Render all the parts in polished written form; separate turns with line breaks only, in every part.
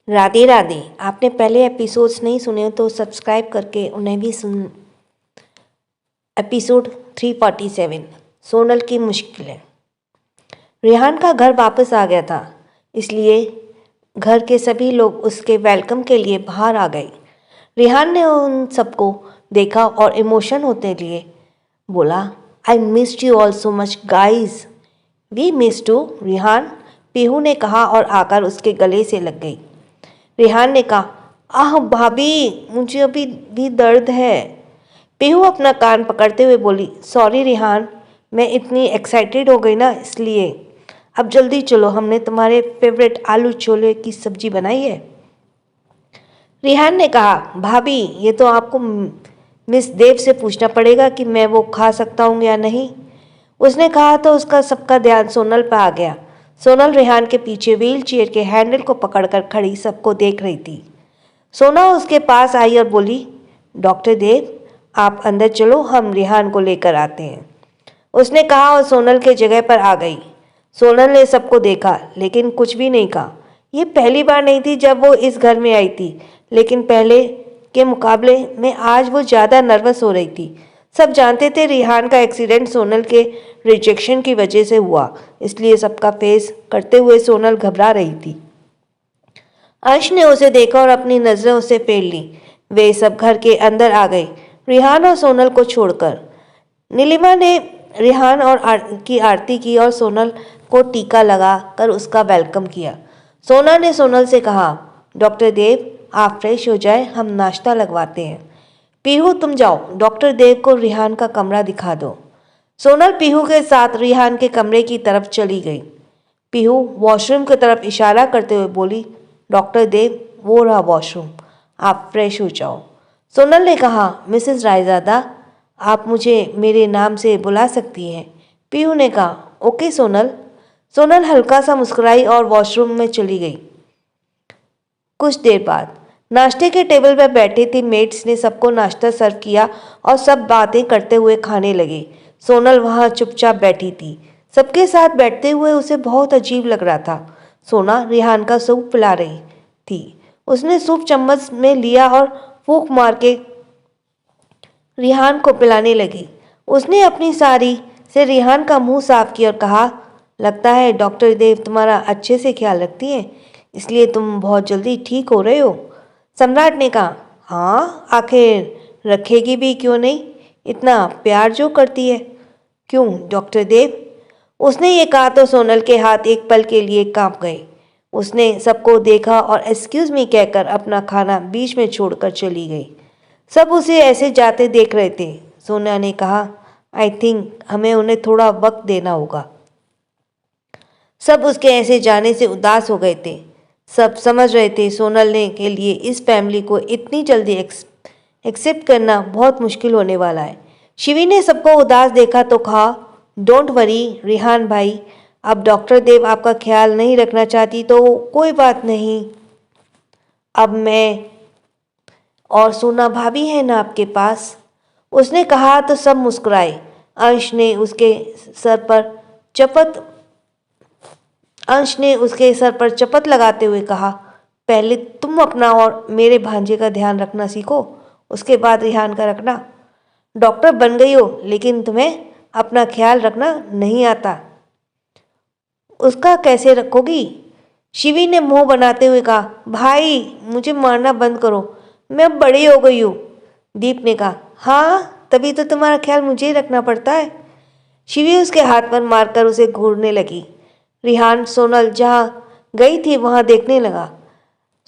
राधे राधे। आपने पहले एपिसोड्स नहीं सुने हो तो सब्सक्राइब करके उन्हें भी सुन। एपिसोड 347 सोनल की मुश्किलें। रेहान का घर वापस आ गया था, इसलिए घर के सभी लोग उसके वेलकम के लिए बाहर आ गए। रेहान ने उन सबको देखा और इमोशन होते लिए बोला, I missed you all so much guys. We missed you Rehan, Pihu ने कहा और आकर उसके गले से लग गई। रेहान ने कहा, आह भाभी, मुझे अभी भी दर्द है। पीहू अपना कान पकड़ते हुए बोली, सॉरी रेहान, मैं इतनी एक्साइटेड हो गई ना इसलिए। अब जल्दी चलो, हमने तुम्हारे फेवरेट आलू छोले की सब्जी बनाई है। रेहान ने कहा, भाभी ये तो आपको मिस देव से पूछना पड़ेगा कि मैं वो खा सकता हूँ या नहीं। उसने कहा तो उसका सबका ध्यान सोनल पर आ गया। सोनल रेहान के पीछे व्हील चेयर के हैंडल को पकड़कर खड़ी सबको देख रही थी। सोना उसके पास आई और बोली, डॉक्टर देव आप अंदर चलो, हम रेहान को लेकर आते हैं। उसने कहा और सोनल के जगह पर आ गई। सोनल ने सबको देखा लेकिन कुछ भी नहीं कहा। ये पहली बार नहीं थी जब वो इस घर में आई थी, लेकिन पहले के मुकाबले में आज वो ज़्यादा नर्वस हो रही थी। सब जानते थे रेहान का एक्सीडेंट सोनल के रिजेक्शन की वजह से हुआ, इसलिए सबका फेस करते हुए सोनल घबरा रही थी। अंश ने उसे देखा और अपनी नजरें उसे फेर ली। वे सब घर के अंदर आ गए, रेहान और सोनल को छोड़कर। नीलिमा ने रेहान की आरती की और सोनल को टीका लगा कर उसका वेलकम किया। सोना ने सोनल से कहा, डॉक्टर देव आप फ्रेश हो जाए, हम नाश्ता लगवाते हैं। पीहू तुम जाओ, डॉक्टर देव को रेहान का कमरा दिखा दो। सोनल पीहू के साथ रेहान के कमरे की तरफ चली गई। पीहू वॉशरूम की तरफ इशारा करते हुए बोली, डॉक्टर देव वो रहा वॉशरूम, आप फ्रेश हो जाओ। सोनल ने कहा, मिसेस रायजादा आप मुझे मेरे नाम से बुला सकती हैं। पीहू ने कहा, ओके सोनल। सोनल हल्का सा मुस्कुराई और वॉशरूम में चली गई। कुछ देर बाद नाश्ते के टेबल पर बैठी थी मेट्स ने सबको नाश्ता सर्व किया और सब बातें करते हुए खाने लगे। सोनल वहाँ चुपचाप बैठी थी। सबके साथ बैठते हुए उसे बहुत अजीब लग रहा था। सोना रेहान का सूप पिला रही थी। उसने सूप चम्मच में लिया और फूंक मार के रेहान को पिलाने लगी। उसने अपनी साड़ी से रेहान का मुंह साफ किया और कहा, लगता है डॉक्टर देव तुम्हारा अच्छे से ख्याल रखती हैं, इसलिए तुम बहुत जल्दी ठीक हो रहे हो। सम्राट ने कहा, हाँ आखिर रखेगी भी क्यों नहीं, इतना प्यार जो करती है। क्यों डॉक्टर देव? उसने ये कहा तो सोनल के हाथ एक पल के लिए कांप गए। उसने सबको देखा और एक्सक्यूज मी कहकर अपना खाना बीच में छोड़कर चली गई। सब उसे ऐसे जाते देख रहे थे। सोना ने कहा, आई थिंक हमें उन्हें थोड़ा वक्त देना होगा। सब उसके ऐसे जाने से उदास हो गए थे। सब समझ रहे थे सोनल ने के लिए इस फैमिली को इतनी जल्दी एक्सेप्ट करना बहुत मुश्किल होने वाला है। शिवी ने सबको उदास देखा तो कहा, डोंट वरी रेहान भाई, अब डॉक्टर देव आपका ख्याल नहीं रखना चाहती तो कोई बात नहीं, अब मैं और सोना भाभी है ना आपके पास। उसने कहा तो सब मुस्कुराए। अंश ने उसके सर पर चपत लगाते हुए कहा, पहले तुम अपना और मेरे भांजे का ध्यान रखना सीखो, उसके बाद रेहान का रखना। डॉक्टर बन गई हो लेकिन तुम्हें अपना ख्याल रखना नहीं आता, उसका कैसे रखोगी? शिवी ने मुंह बनाते हुए कहा, भाई मुझे मारना बंद करो, मैं अब बड़ी हो गई हूँ। दीप ने कहा, हाँ तभी तो तुम्हारा ख्याल मुझे ही रखना पड़ता है। शिवी उसके हाथ पर मारकर उसे घूरने लगी। रेहान सोनल जहाँ गई थी वहाँ देखने लगा।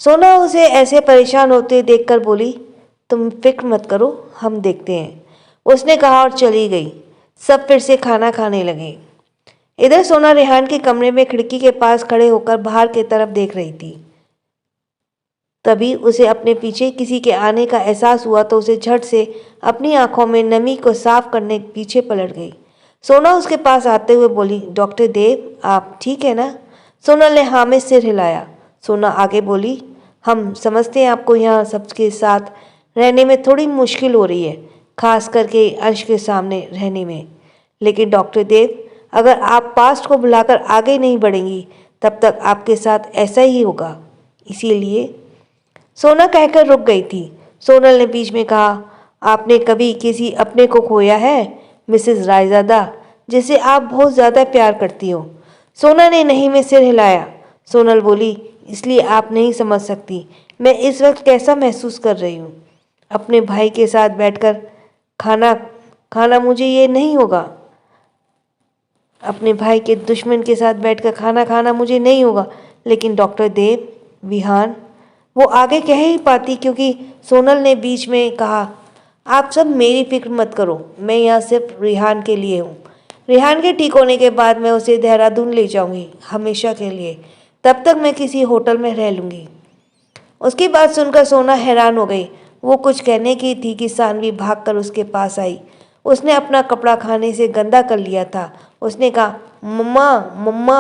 सोना उसे ऐसे परेशान होते देखकर बोली, तुम फिक्र मत करो, हम देखते हैं। उसने कहा और चली गई। सब फिर से खाना खाने लगे। इधर सोना रेहान के कमरे में खिड़की के पास खड़े होकर बाहर की तरफ देख रही थी। तभी उसे अपने पीछे किसी के आने का एहसास हुआ तो उसे झट से अपनी आंखों में नमी को साफ करने पीछे पलट गई। सोना उसके पास आते हुए बोली, डॉक्टर देव आप ठीक है ना? सोनल ने हाँ में सिर हिलाया। सोना आगे बोली, हम समझते हैं आपको यहाँ सबके साथ रहने में थोड़ी मुश्किल हो रही है, खास करके अंश के सामने रहने में, लेकिन डॉक्टर देव अगर आप पास्ट को भुलाकर आगे नहीं बढ़ेंगी तब तक आपके साथ ऐसा ही होगा। इसीलिए सोना कहकर रुक गई थी। सोनल ने बीच में कहा, आपने कभी किसी अपने को खोया है मिसेस रायजादा, जिसे आप बहुत ज़्यादा प्यार करती हो? सोना ने नहीं में सिर हिलाया। सोनल बोली, इसलिए आप नहीं समझ सकती मैं इस वक्त कैसा महसूस कर रही हूँ। अपने भाई के साथ बैठकर खाना खाना मुझे ये नहीं होगा। अपने भाई के दुश्मन के साथ बैठकर खाना खाना मुझे नहीं होगा। लेकिन डॉक्टर देव, विहान, वो आगे कह ही पाती क्योंकि सोनल ने बीच में कहा, आप सब मेरी फिक्र मत करो, मैं यहाँ सिर्फ रिहान के लिए हूँ। रिहान के ठीक होने के बाद मैं उसे देहरादून ले जाऊँगी, हमेशा के लिए। तब तक मैं किसी होटल में रह लूँगी। उसकी बात सुनकर सोना हैरान हो गई। वो कुछ कहने की थी कि सानवी भागकर उसके पास आई। उसने अपना कपड़ा खाने से गंदा कर लिया था। उसने कहा, मम्मा मम्मा,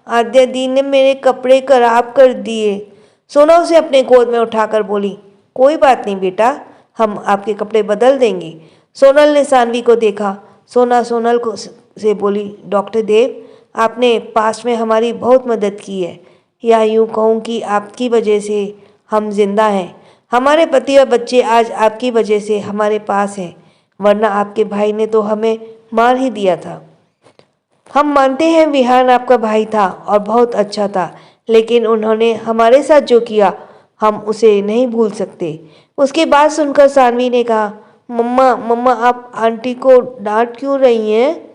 आद्या दी ने मेरे कपड़े खराब कर दिए। सोना उसे अपने गोद में उठाकर बोली, कोई बात नहीं बेटा, हम आपके कपड़े बदल देंगे। सोनल ने सानवी को देखा। सोनल को से बोली, डॉक्टर देव, आपने पास्ट में हमारी बहुत मदद की है, या यूँ कहूँ कि आपकी वजह से हम जिंदा हैं। हमारे पति और बच्चे आज आपकी वजह से हमारे पास हैं, वरना आपके भाई ने तो हमें मार ही दिया था। हम मानते हैं विहान आपका भाई था और बहुत अच्छा था, लेकिन उन्होंने हमारे साथ जो किया हम उसे नहीं भूल सकते। उसकी बात सुनकर सानवी ने कहा, मम्मा मम्मा, आप आंटी को डांट क्यों रही हैं?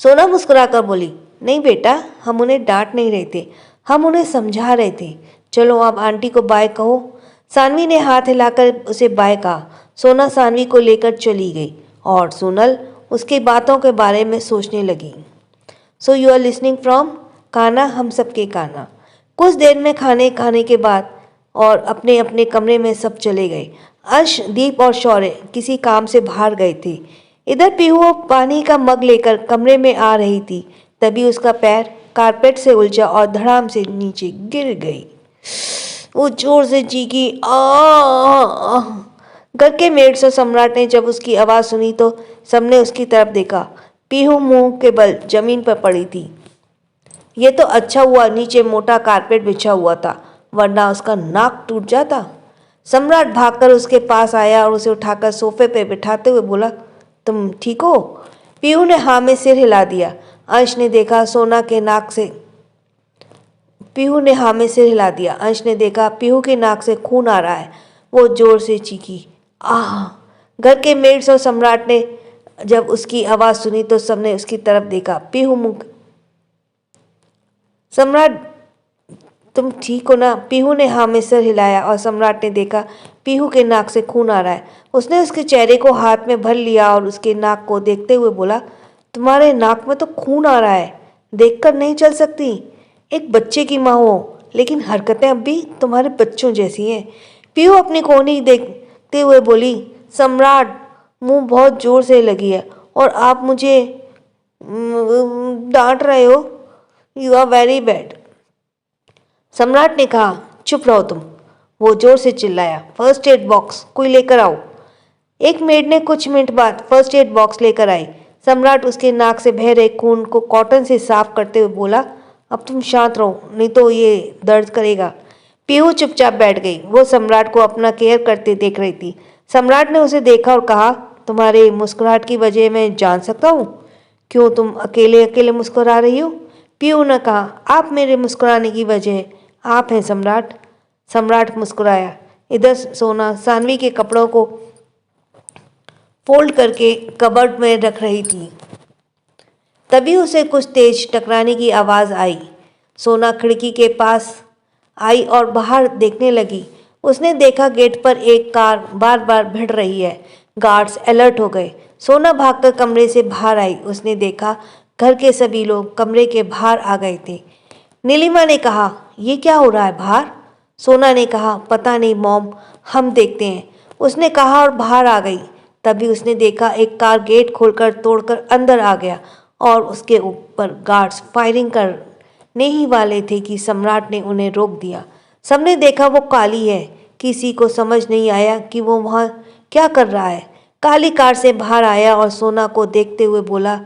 सोना मुस्कुराकर बोली, नहीं बेटा, हम उन्हें डांट नहीं रहे थे, हम उन्हें समझा रहे थे। चलो आप आंटी को बाय कहो। सानवी ने हाथ हिलाकर उसे बाय कहा। सोना सानवी को लेकर चली गई और सोनल उसकी बातों के बारे में सोचने लगी। So you are listening from Kanha, हम सबके कान्हा। कुछ देर में खाने के बाद और अपने अपने कमरे में सब चले गए। अर्श, दीप और शौर्य किसी काम से बाहर गए थे। इधर पीहू पानी का मग लेकर कमरे में आ रही थी। तभी उसका पैर कारपेट से उलझा और धड़ाम से नीचे गिर गई। वो जोर से चीखी, आ। घर के मेड्स और सम्राट ने जब उसकी आवाज़ सुनी तो सबने उसकी तरफ देखा। पीहू मुंह के बल जमीन पर पड़ी थी। ये तो अच्छा हुआ नीचे मोटा कारपेट बिछा हुआ था, वरना उसका नाक टूट जाता। सम्राट भागकर उसके पास आया और उसे उठाकर सोफे पर बिठाते हुए बोला, तुम ठीक हो? पीहू ने हाँ में सिर हिला दिया। अंश ने देखा अंश ने देखा पीहू के नाक से खून आ रहा है। वो जोर से चीखी, आह। घर के मेड्स और सम्राट ने जब उसकी आवाज़ सुनी तो सबने उसकी तरफ देखा। सम्राट, तुम ठीक हो ना? पीहू ने हाँ में सिर हिलाया और सम्राट ने देखा पीहू के नाक से खून आ रहा है। उसने उसके चेहरे को हाथ में भर लिया और उसके नाक को देखते हुए बोला, तुम्हारे नाक में तो खून आ रहा है, देखकर नहीं चल सकती? एक बच्चे की माँ हो, लेकिन हरकतें अब भी तुम्हारे बच्चों जैसी हैं। पीहू अपनी कोहनी देखते हुए बोली, सम्राट, मुंह बहुत जोर से लगी है और आप मुझे डांट रहे हो। You are very bad. Samrat ने कहा, चुप रहो तुम। वो जोर से चिल्लाया, फर्स्ट एड बॉक्स कोई लेकर आओ। एक मेड ने कुछ मिनट बाद फर्स्ट एड बॉक्स लेकर आई। सम्राट उसके नाक से बह रहे खून को कॉटन से साफ करते हुए बोला, अब तुम शांत रहो, नहीं तो ये दर्द करेगा। पीहू चुपचाप बैठ गई। वो सम्राट को अपना केयर करते देख रही थी। सम्राट ने उसे देखा और कहा, तुम्हारे मुस्कुराहट की वजह मैं जान सकता हूँ? क्यों तुम अकेले अकेले मुस्कुरा रही हो? पीहू ने कहा, आप मेरे मुस्कुराने की वजह आप हैं सम्राट। सम्राट मुस्कुराया। इधर सोना सानवी के कपड़ों को फोल्ड करके कबर्ड में रख रही थी। तभी उसे कुछ तेज टकराने की आवाज़ आई। सोना खिड़की के पास आई और बाहर देखने लगी। उसने देखा गेट पर एक कार बार बार भिड़ रही है। गार्ड्स अलर्ट हो गए। सोना भागकर कमरे से बाहर आई। उसने देखा घर के सभी लोग कमरे के बाहर आ गए थे। नीलिमा ने कहा, ये क्या हो रहा है बाहर? सोना ने कहा, पता नहीं मॉम, हम देखते हैं। उसने कहा और बाहर आ गई। तभी उसने देखा एक कार गेट खोलकर तोड़कर अंदर आ गया और उसके ऊपर गार्ड्स फायरिंग करने ही वाले थे कि सम्राट ने उन्हें रोक दिया। सबने देखा वो काली है। किसी को समझ नहीं आया कि वो वहाँ क्या कर रहा है। काली कार से बाहर आया और सोना को देखते हुए बोला,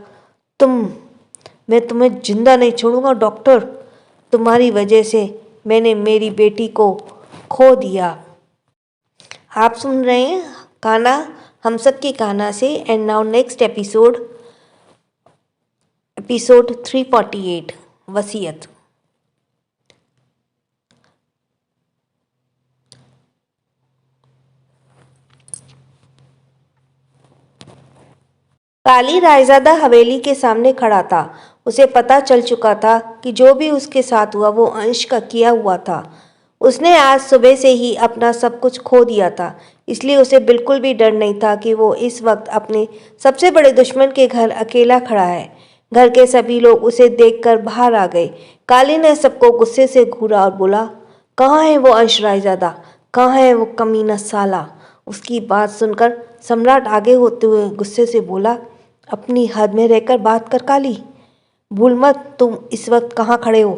मैं तुम्हें जिंदा नहीं छोड़ूंगा डॉक्टर। तुम्हारी वजह से मैंने मेरी बेटी को खो दिया। आप सुन रहे हैं कान्हा हम सब की कान्हा से। एंड नाउ नेक्स्ट एपिसोड 348 वसीयत। काली रायजादा हवेली के सामने खड़ा था। उसे पता चल चुका था कि जो भी उसके साथ हुआ वो अंश का किया हुआ था। उसने आज सुबह से ही अपना सब कुछ खो दिया था, इसलिए उसे बिल्कुल भी डर नहीं था कि वो इस वक्त अपने सबसे बड़े दुश्मन के घर अकेला खड़ा है। घर के सभी लोग उसे देखकर बाहर आ गए। काली ने सबको गुस्से से घूरा और बोला, कहाँ है वो अंश रायजादा, कहाँ है वो कमीना साला। उसकी बात सुनकर सम्राट आगे होते हुए गुस्से से बोला, अपनी हद में रहकर बात कर काली, भूल मत तुम इस वक्त कहाँ खड़े हो।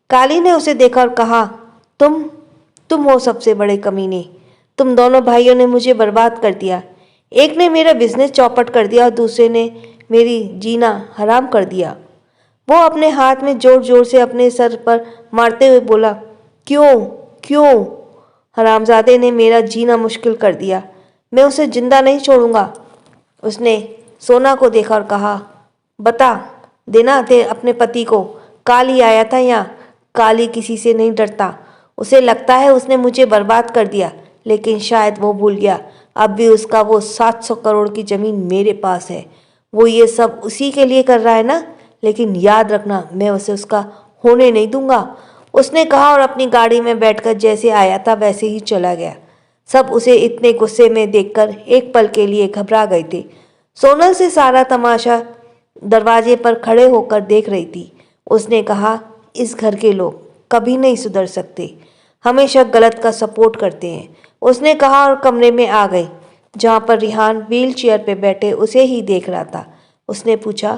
काली ने उसे देखा और कहा, तुम हो सबसे बड़े कमीने। तुम दोनों भाइयों ने मुझे बर्बाद कर दिया। एक ने मेरा बिजनेस चौपट कर दिया और दूसरे ने मेरी जीना हराम कर दिया। वो अपने हाथ में जोर जोर से अपने सर पर मारते हुए बोला, क्यों क्यों? हरामजादे ने मेरा जीना मुश्किल कर दिया। मैं उसे जिंदा नहीं छोड़ूंगा। उसने सोना को देखा और कहा, बता देना दे अपने पति को। काली आया था यहाँ। काली किसी से नहीं डरता। उसे लगता है उसने मुझे बर्बाद कर दिया, लेकिन शायद वो भूल गया अब भी उसका वो 700 करोड़ की ज़मीन मेरे पास है। वो ये सब उसी के लिए कर रहा है ना, लेकिन याद रखना मैं उसे उसका होने नहीं दूंगा। उसने कहा और अपनी गाड़ी में बैठकर जैसे आया था वैसे ही चला गया। सब उसे इतने गुस्से में देखकर एक पल के लिए घबरा गए थे। सोनल से सारा तमाशा दरवाजे पर खड़े होकर देख रही थी। उसने कहा, इस घर के लोग कभी नहीं सुधर सकते, हमेशा गलत का सपोर्ट करते हैं। उसने कहा और कमरे में आ गई, जहाँ पर रिहान व्हील चेयर पर बैठे उसे ही देख रहा था। उसने पूछा,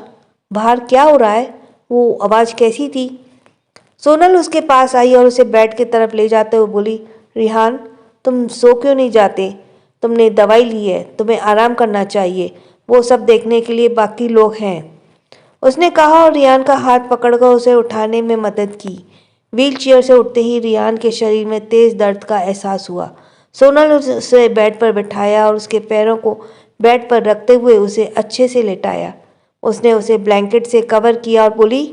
बाहर क्या हो रहा है? वो आवाज़ कैसी थी? सोनल उसके पास आई और उसे बेड की तरफ ले जाते हुए बोली, रिहान तुम सो क्यों नहीं जाते? तुमने दवाई ली है, तुम्हें आराम करना चाहिए। वो सब देखने के लिए बाकी लोग हैं। उसने कहा और रियान का हाथ पकड़कर उसे उठाने में मदद की। व्हील चेयर से उठते ही रियान के शरीर में तेज दर्द का एहसास हुआ। सोनल उसे बेड पर बिठाया और उसके पैरों को बेड पर रखते हुए उसे अच्छे से लेटाया। उसने उसे ब्लैंकेट से कवर किया और बोली,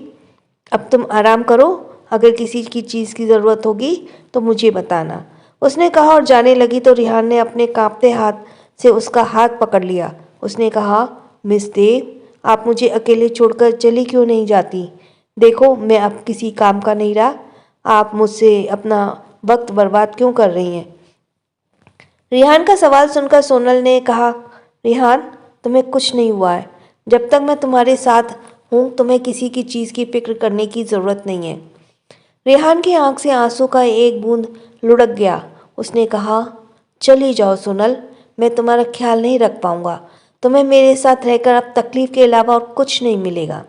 अब तुम आराम करो, अगर किसी की चीज़ की ज़रूरत होगी तो मुझे बताना। उसने कहा और जाने लगी तो रिहान ने अपने कांपते हाथ से उसका हाथ पकड़ लिया। उसने कहा, मिस देव आप मुझे अकेले छोड़कर चली क्यों नहीं जाती? देखो मैं अब किसी काम का नहीं रहा, आप मुझसे अपना वक्त बर्बाद क्यों कर रही हैं? रिहान का सवाल सुनकर सोनल ने कहा, रिहान तुम्हें कुछ नहीं हुआ है। जब तक मैं तुम्हारे साथ हूँ तुम्हें किसी की चीज़ की फिक्र करने की ज़रूरत नहीं है। रेहान की आंख से आंसू का एक बूंद लुढ़क गया। उसने कहा, चली जाओ सोनल, मैं तुम्हारा ख्याल नहीं रख पाऊंगा। तुम्हें मेरे साथ रहकर अब तकलीफ के अलावा और कुछ नहीं मिलेगा।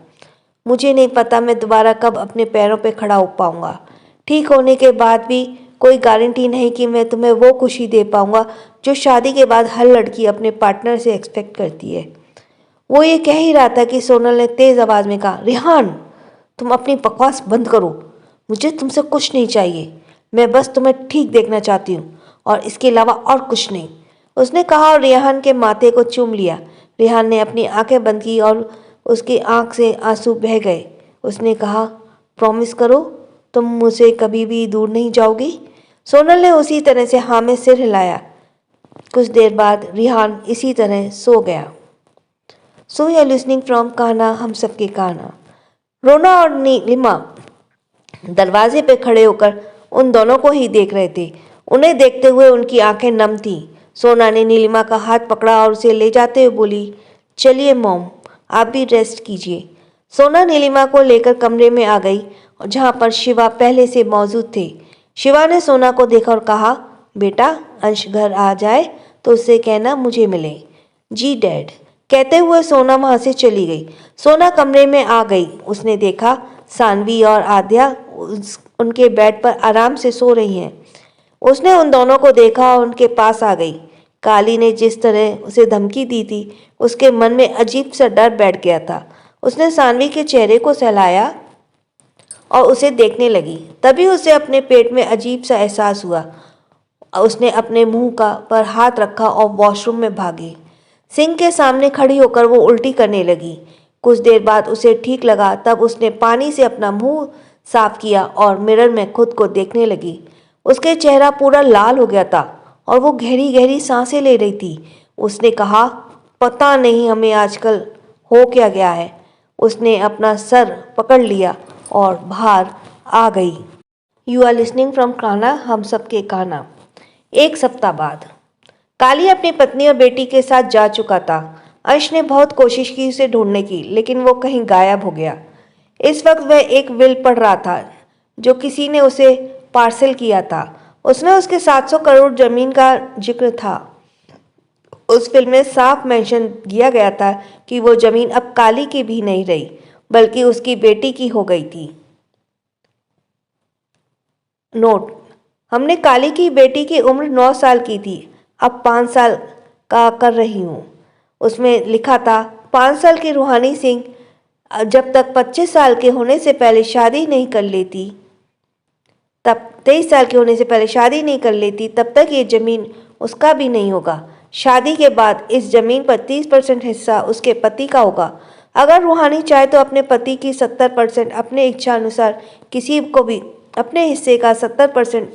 मुझे नहीं पता मैं दोबारा कब अपने पैरों पे खड़ा हो पाऊंगा। ठीक होने के बाद भी कोई गारंटी नहीं कि मैं तुम्हें वो खुशी दे पाऊंगा जो शादी के बाद हर लड़की अपने पार्टनर से एक्सपेक्ट करती है। वो ये कह ही रहा था कि सोनल ने तेज़ आवाज़ में कहा, रेहान तुम अपनी बकवास बंद करो। मुझे तुमसे कुछ नहीं चाहिए। मैं बस तुम्हें ठीक देखना चाहती हूँ और इसके अलावा और कुछ नहीं। उसने कहा और रेहान के माथे को चूम लिया। रेहान ने अपनी आंखें बंद की और उसकी आंख से आंसू बह गए। उसने कहा, प्रॉमिस करो तुम मुझसे कभी भी दूर नहीं जाओगी? सोनल ने उसी तरह से हाँ में सिर हिलाया। कुछ देर बाद रेहान इसी तरह सो गया। So you are listening from Kanha हम सबके कान्हा। रोना और नीलिमा दरवाजे पे खड़े होकर उन दोनों को ही देख रहे थे। उन्हें देखते हुए उनकी आंखें नम थीं। सोना ने नीलिमा का हाथ पकड़ा और उसे ले जाते हुए बोली, चलिए मॉम आप भी रेस्ट कीजिए। सोना नीलिमा को लेकर कमरे में आ गई और जहाँ पर शिवा पहले से मौजूद थे। शिवा ने सोना को देखा और कहा, बेटा अंश घर आ जाए तो उससे कहना मुझे मिले। जी डैड, कहते हुए सोना वहाँ से चली गई। सोना कमरे में आ गई। उसने देखा सानवी और आद्या उनके बेड पर आराम से सो रही हैं। उसने उन दोनों को देखा और उनके पास आ गई। काली ने जिस तरह उसे धमकी दी थी उसके मन में अजीब सा डर बैठ गया था। उसने सानवी के चेहरे को सहलाया और उसे देखने लगी। तभी उसे अपने पेट में अजीब सा एहसास हुआ। उसने अपने मुंह का पर हाथ रखा और वॉशरूम में भागी। सिंक के सामने खड़ी होकर वो उल्टी करने लगी। कुछ देर बाद उसे ठीक लगा, तब उसने पानी से अपना मुंह साफ किया और मिरर में खुद को देखने लगी। उसके चेहरा पूरा लाल हो गया था और वो गहरी गहरी सांसें ले रही थी। उसने कहा, पता नहीं हमें आजकल हो क्या गया है। उसने अपना सर पकड़ लिया और बाहर आ गई। You are listening from Kanha हम सबके कान्हा। एक सप्ताह बाद काली अपनी पत्नी और बेटी के साथ जा चुका था। अंश ने बहुत कोशिश की उसे ढूंढने की, लेकिन वो कहीं गायब हो गया। इस वक्त वह एक विल पढ़ रहा था जो किसी ने उसे पार्सल किया था। उसमें उसके 700 करोड़ जमीन का जिक्र था। उस फिल्म में साफ मेंशन किया गया था कि वो जमीन अब काली की भी नहीं रही, बल्कि उसकी बेटी की हो गई थी। नोट: हमने काली की बेटी की उम्र 9 साल की थी, अब 5 साल का कर रही हूँ। उसमें लिखा था, 5 साल की रूहानी सिंह जब तक 25 साल के होने से पहले शादी नहीं कर लेती, तब 23 साल के होने से पहले शादी नहीं कर लेती, तब तक ये ज़मीन उसका भी नहीं होगा। शादी के बाद इस ज़मीन पर 30% हिस्सा उसके पति का होगा। अगर रूहानी चाहे तो अपने पति की 70% अपने इच्छा अनुसार किसी को भी अपने हिस्से का 70%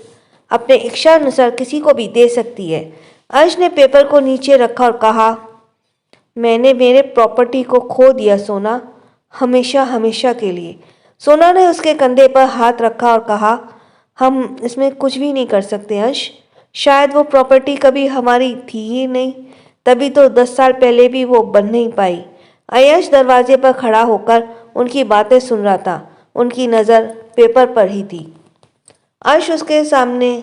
अपने इच्छा अनुसार किसी को भी दे सकती है। अंश ने पेपर को नीचे रखा और कहा, मैंने मेरे प्रॉपर्टी को खो दिया सोना, हमेशा हमेशा के लिए। सोना ने उसके कंधे पर हाथ रखा और कहा, हम इसमें कुछ भी नहीं कर सकते अंश। शायद वो प्रॉपर्टी कभी हमारी थी ही नहीं, तभी तो 10 साल पहले भी वो बन नहीं पाई। अयश दरवाजे पर खड़ा होकर उनकी बातें सुन रहा था। उनकी नज़र पेपर पर ही थी। अंश उसके सामने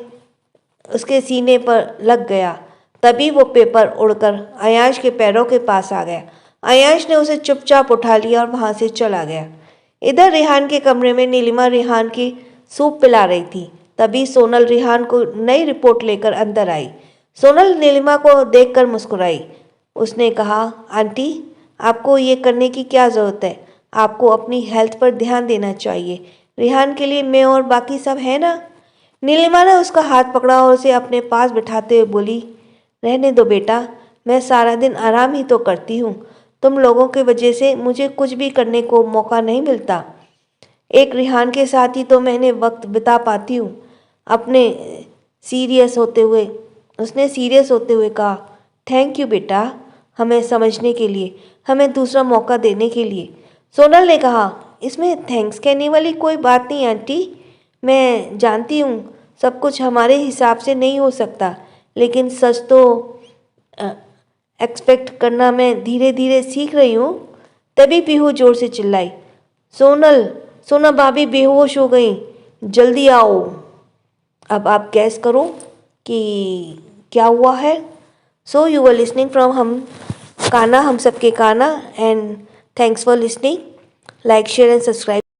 उसके सीने पर लग गया। तभी वो पेपर उड़कर अयश के पैरों के पास आ गया। अयश ने उसे चुपचाप उठा लिया और वहाँ से चला गया। इधर रेहान के कमरे में नीलिमा रेहान की सूप पिला रही थी। तभी सोनल रेहान को नई रिपोर्ट लेकर अंदर आई। सोनल नीलिमा को देखकर मुस्कुराई। उसने कहा, आंटी, आपको ये करने की क्या ज़रूरत है? आपको अपनी हेल्थ पर ध्यान देना चाहिए। रेहान के लिए मैं और बाकी सब है ना। नीलिमा ने उसका हाथ पकड़ा और उसे अपने पास बिठाते हुए बोली, रहने दो बेटा, मैं सारा दिन आराम ही तो करती हूँ। तुम लोगों की वजह से मुझे कुछ भी करने को मौका नहीं मिलता। एक रेहान के साथ ही तो मैंने वक्त बिता पाती हूँ। उसने सीरियस होते हुए कहा, थैंक यू बेटा, हमें समझने के लिए, हमें दूसरा मौका देने के लिए। सोनल ने कहा, इसमें थैंक्स कहने वाली कोई बात नहीं आंटी। मैं जानती हूँ सब कुछ हमारे हिसाब से नहीं हो सकता, लेकिन सच तो एक्सपेक्ट करना मैं धीरे धीरे सीख रही हूँ। तभी पीहू जोर से चिल्लाई, सोना भाभी बेहोश हो गई, जल्दी आओ। अब आप गैस करो कि क्या हुआ है। So you were listening from हम सबके Kanha, and thanks for listening. Like, share and subscribe.